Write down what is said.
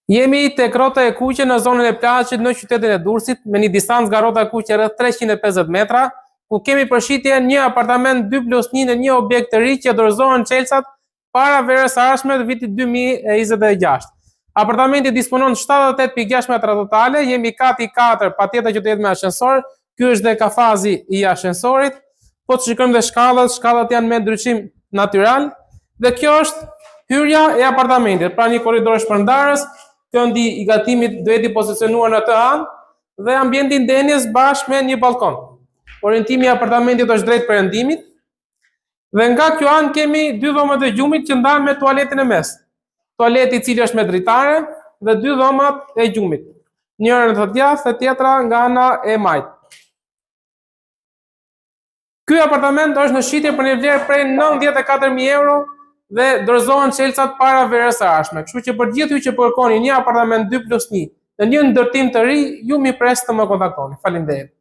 Jemi tek rrota e kuqe në zonën e plazhit në qytetin e Durrësit me një distancë nga rrota e kuqe rreth 350 metra, ku kemi përshitje një apartament 2+1 në një objekt të ri që dorëzohen çelësat para verës së ardhshme të vitit 2026. Apartamenti disponon 78.6 metra totale, jemi kati 4, patjetër që të jetë me ashensor. Ky është dhe kafazi i ashensorit. Po të shikojmë dhe shkallët janë me ndryshim natyral dhe kjo është hyrja e apartamentit, pra një korridor shpërndarës. Këndi i gatimit do jeti pozicionuar në të anë dhe ambienti ndenjes bashkë me një balkon. Orientimi i apartamentit është drejt perëndimit dhe nga kjo anë kemi dy dhomat e gjumit që ndahen me tualetin e mes. Tualeti i cili është me dritare dhe dy dhomat e gjumit. Njëra në të djathtë e tjetra nga ana e majt. Ky apartament është në shitje për një vlerë prej 94.000 euro dhe dorëzohen çelësat para verës së ardhshme. Kështu që për gjithë ju që kërkoni një apartament 2+1 në një ndërtim të ri, ju mi pres të më kontaktoni. Faleminderit.